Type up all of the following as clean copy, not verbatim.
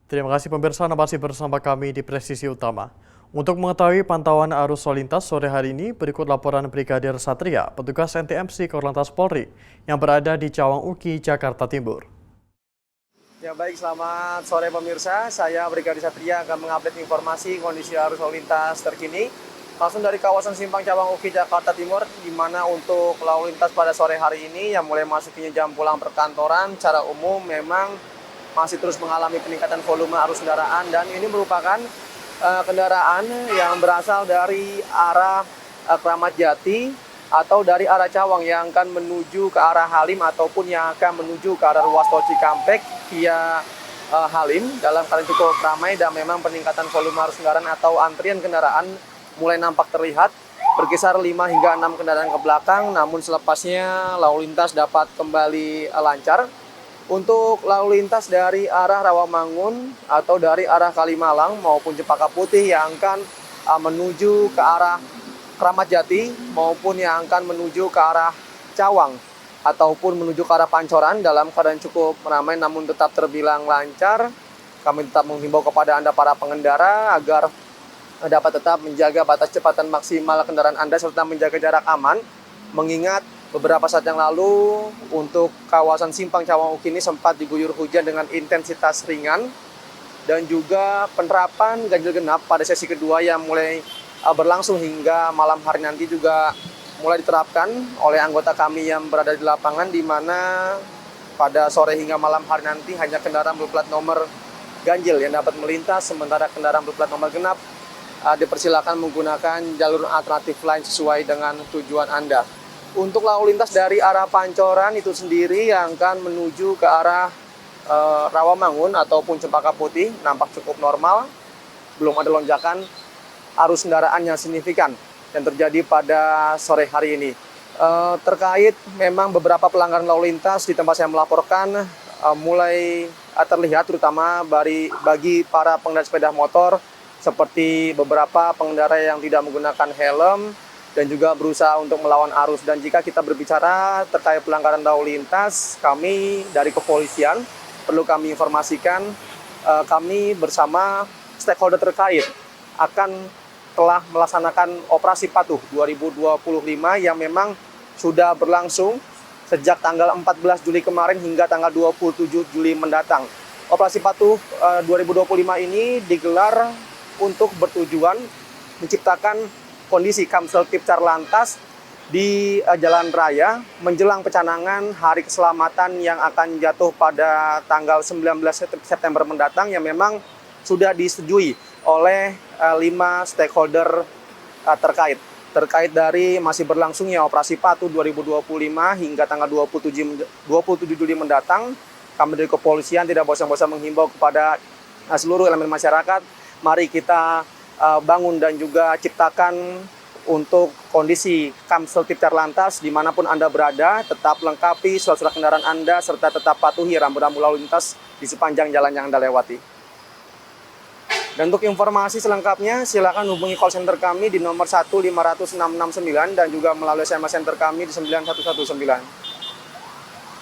Terima kasih pemirsa, Anda masih bersama kami di Presisi Utama. Untuk mengetahui pantauan arus lalu lintas sore hari ini, berikut laporan Brigadir Satria, petugas NTMC Korlantas Polri, yang berada di Cawang Uki, Jakarta Timur. Ya baik, selamat sore pemirsa. Saya Brigadir Satria akan mengupdate informasi kondisi arus lalu lintas terkini. Langsung dari kawasan Simpang Cawang Uki, Jakarta Timur, di mana untuk lalu lintas pada sore hari ini yang mulai masukinya jam pulang perkantoran, secara umum memang masih terus mengalami peningkatan volume arus kendaraan, dan ini merupakan kendaraan yang berasal dari arah Kramat Jati atau dari arah Cawang yang akan menuju ke arah Halim ataupun yang akan menuju ke arah ruas tol Cikampek via Halim dalam keadaan cukup ramai, dan memang peningkatan volume arus kendaraan atau antrian kendaraan mulai nampak terlihat berkisar 5 hingga 6 kendaraan ke belakang, namun selepasnya lalu lintas dapat kembali lancar. Untuk lalu lintas dari arah Rawamangun atau dari arah Kalimalang maupun Cempaka Putih yang akan menuju ke arah Kramat Jati maupun yang akan menuju ke arah Cawang ataupun menuju ke arah Pancoran dalam keadaan cukup ramai namun tetap terbilang lancar. Kami tetap menghimbau kepada Anda para pengendara agar dapat tetap menjaga batas kecepatan maksimal kendaraan Anda serta menjaga jarak aman, mengingat beberapa saat yang lalu untuk kawasan Simpang Cawang Uki ini sempat diguyur hujan dengan intensitas ringan, dan juga penerapan ganjil genap pada sesi kedua yang mulai berlangsung hingga malam hari nanti juga mulai diterapkan oleh anggota kami yang berada di lapangan, di mana pada sore hingga malam hari nanti hanya kendaraan berplat nomor ganjil yang dapat melintas, sementara kendaraan berplat nomor genap dipersilakan menggunakan jalur alternatif lain sesuai dengan tujuan Anda. Untuk lalu lintas dari arah Pancoran itu sendiri yang akan menuju ke arah Rawamangun ataupun Cempaka Putih nampak cukup normal, belum ada lonjakan arus kendaraan yang signifikan yang terjadi pada sore hari ini. Terkait memang beberapa pelanggaran lalu lintas di tempat saya melaporkan mulai terlihat, terutama bagi para pengendara sepeda motor, seperti beberapa pengendara yang tidak menggunakan helm dan juga berusaha untuk melawan arus. Dan jika kita berbicara terkait pelanggaran lalu lintas, kami dari kepolisian perlu kami informasikan, kami bersama stakeholder terkait akan telah melaksanakan operasi patuh 2025 yang memang sudah berlangsung sejak tanggal 14 Juli kemarin hingga tanggal 27 Juli mendatang. Operasi patuh 2025 ini digelar untuk bertujuan menciptakan kondisi Kamseltip Carlantas di jalan raya menjelang pencanangan Hari Keselamatan yang akan jatuh pada tanggal 19 September mendatang, yang memang sudah disetujui oleh 5 stakeholder terkait dari masih berlangsungnya operasi patuh 2025 hingga tanggal 27 Juli mendatang. Kami dari kepolisian tidak bosan-bosan menghimbau kepada seluruh elemen masyarakat, mari kita bangun dan juga ciptakan untuk kondisi Kamseltip Carlantas dimanapun Anda berada, tetap lengkapi surat-surat kendaraan Anda serta tetap patuhi rambu-rambu lalu lintas di sepanjang jalan yang Anda lewati. Dan untuk informasi selengkapnya silakan hubungi call center kami di nomor 1500669 dan juga melalui SMS center kami di 9119.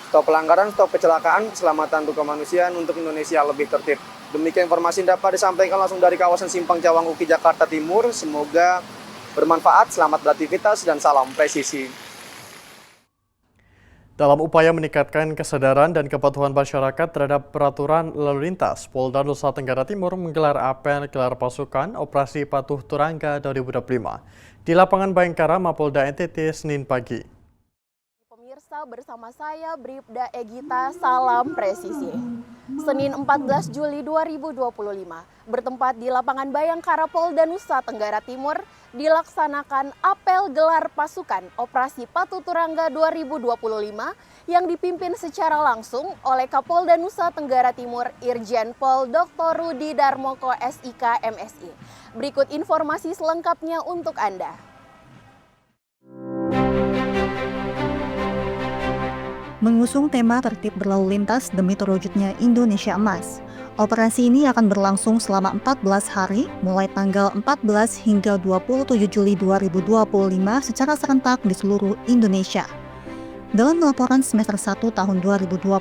Stop pelanggaran, stop kecelakaan, keselamatan untuk kemanusiaan untuk Indonesia lebih tertib. Demikian informasi yang dapat disampaikan langsung dari kawasan Simpang Cawang Uki, Jakarta Timur. Semoga bermanfaat, selamat beraktivitas, dan salam presisi. Dalam upaya meningkatkan kesadaran dan kepatuhan masyarakat terhadap peraturan lalu lintas, Polda Nusa Tenggara Timur menggelar apel gelar pasukan Operasi Patuh Turangga 2025 di lapangan Bayangkara, Mapolda NTT, Senin pagi. Pemirsa, bersama saya Bribda Egita, salam presisi. Senin 14 Juli 2025, bertempat di lapangan Bayangkara Polda Nusa Tenggara Timur, dilaksanakan apel gelar pasukan Operasi Patuh Turangga 2025 yang dipimpin secara langsung oleh Kapolda Nusa Tenggara Timur Irjen Pol Dr. Rudi Darmoko SIK MSI. Berikut informasi selengkapnya untuk Anda. Mengusung tema tertib berlalu lintas demi terwujudnya Indonesia Emas, Operasi ini akan berlangsung selama 14 hari, mulai tanggal 14 hingga 27 Juli 2025 secara serentak di seluruh Indonesia. Dalam laporan semester 1 tahun 2025,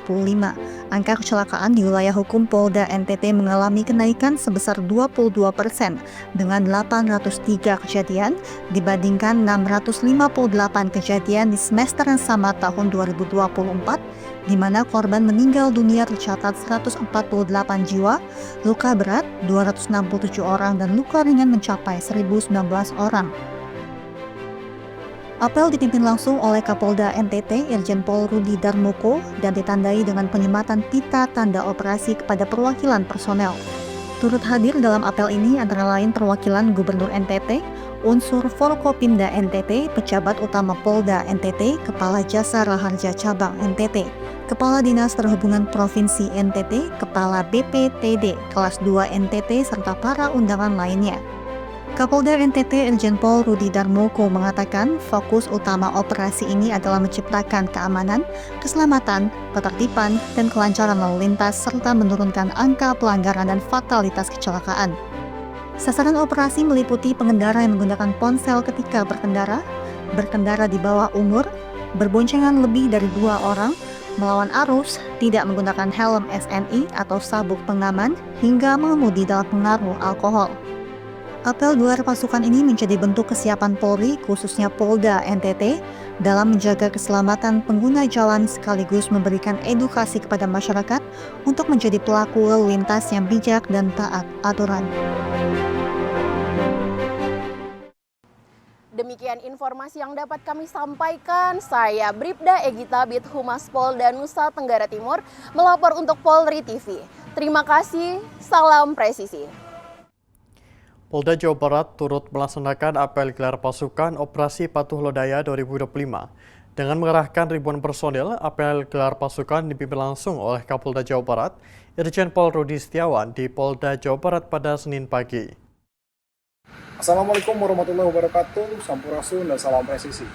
angka kecelakaan di wilayah hukum Polda NTT mengalami kenaikan sebesar 22% dengan 803 kejadian dibandingkan 658 kejadian di semester yang sama tahun 2024, di mana korban meninggal dunia tercatat 148 jiwa, luka berat 267 orang, dan luka ringan mencapai 1.019 orang. Apel dipimpin langsung oleh Kapolda NTT Irjen Pol Rudi Darmoko dan ditandai dengan penyematan pita tanda operasi kepada perwakilan personel. Turut hadir dalam apel ini antara lain perwakilan Gubernur NTT, unsur Forkopimda NTT, pejabat utama Polda NTT, Kepala Jasa Raharja Cabang NTT, Kepala Dinas Perhubungan Provinsi NTT, Kepala BPTD Kelas 2 NTT, serta para undangan lainnya. Kapolda NTT Irjen Pol Rudi Darmoko mengatakan fokus utama operasi ini adalah menciptakan keamanan, keselamatan, ketertiban, dan kelancaran lalu lintas serta menurunkan angka pelanggaran dan fatalitas kecelakaan. Sasaran operasi meliputi pengendara yang menggunakan ponsel ketika berkendara di bawah umur, berboncengan lebih dari 2 orang, melawan arus, tidak menggunakan helm SNI atau sabuk pengaman, hingga mengemudi dalam pengaruh alkohol. Apel gelar pasukan ini menjadi bentuk kesiapan Polri, khususnya Polda NTT, dalam menjaga keselamatan pengguna jalan sekaligus memberikan edukasi kepada masyarakat untuk menjadi pelaku lalu lintas yang bijak dan taat aturan. Demikian informasi yang dapat kami sampaikan. Saya Bribda Egita Bit Humas Polda Nusa Tenggara Timur melapor untuk Polri TV. Terima kasih, salam presisi. Polda Jawa Barat turut melaksanakan apel gelar pasukan Operasi Patuh Lodaya 2025. Dengan mengerahkan ribuan personil, apel gelar pasukan dipimpin langsung oleh Kapolda Jawa Barat, Irjen Pol Rudi Setiawan di Polda Jawa Barat pada Senin pagi. Assalamualaikum warahmatullahi wabarakatuh, sampurasun dan salam presisi.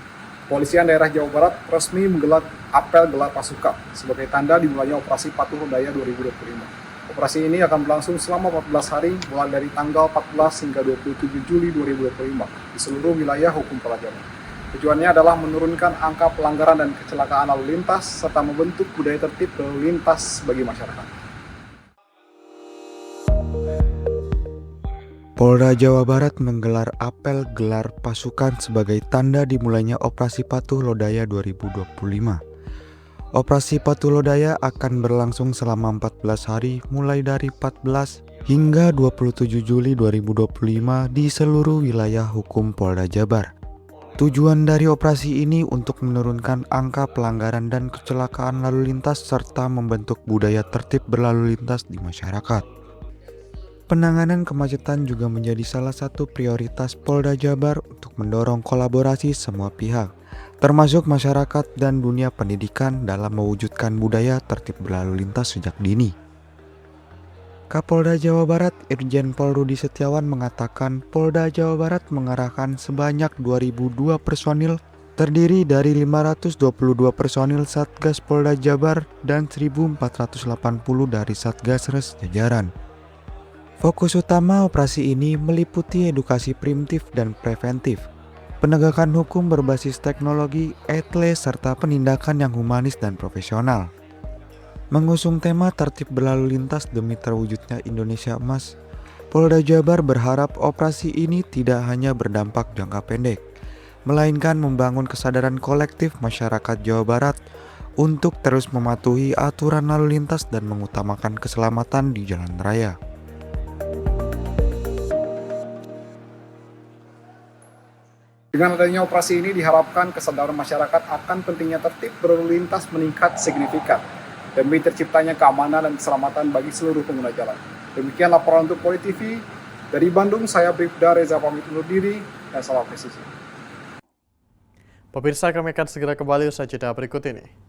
Kepolisian Daerah Jawa Barat resmi menggelar apel gelar pasukan sebagai tanda dimulainya Operasi Patuh Lodaya 2025. Operasi ini akan berlangsung selama 14 hari mulai dari tanggal 14 hingga 27 Juli 2025 di seluruh wilayah hukum Polda Jabar. Tujuannya adalah menurunkan angka pelanggaran dan kecelakaan lalu lintas serta membentuk budaya tertib lalu lintas bagi masyarakat. Polda Jawa Barat menggelar apel gelar pasukan sebagai tanda dimulainya Operasi Patuh Lodaya 2025. Operasi Patuh Lodaya akan berlangsung selama 14 hari mulai dari 14 hingga 27 Juli 2025 di seluruh wilayah hukum Polda Jabar. Tujuan dari operasi ini untuk menurunkan angka pelanggaran dan kecelakaan lalu lintas serta membentuk budaya tertib berlalu lintas di masyarakat. Penanganan kemacetan juga menjadi salah satu prioritas Polda Jabar untuk mendorong kolaborasi semua pihak, termasuk masyarakat dan dunia pendidikan dalam mewujudkan budaya tertib berlalu lintas sejak dini. Kapolda Jawa Barat Irjen Pol Rudi Setiawan mengatakan Polda Jawa Barat mengerahkan sebanyak 2.002 personil terdiri dari 522 personil Satgas Polda Jabar dan 1.480 dari Satgas Res jajaran. Fokus utama operasi ini meliputi edukasi primitif dan preventif, penegakan hukum berbasis teknologi, etle, serta penindakan yang humanis dan profesional. Mengusung tema tertib berlalu lintas demi terwujudnya Indonesia Emas, Polda Jabar berharap operasi ini tidak hanya berdampak jangka pendek, melainkan membangun kesadaran kolektif masyarakat Jawa Barat untuk terus mematuhi aturan lalu lintas dan mengutamakan keselamatan di jalan raya. Dengan adanya operasi ini diharapkan kesadaran masyarakat akan pentingnya tertib berlalu lintas meningkat signifikan demi terciptanya keamanan dan keselamatan bagi seluruh pengguna jalan. Demikian laporan untuk Polri TV. Dari Bandung, saya Bribda Reza pamit undur diri dan salam presisi. Pemirsa, kami akan segera kembali usai jeda berikut ini.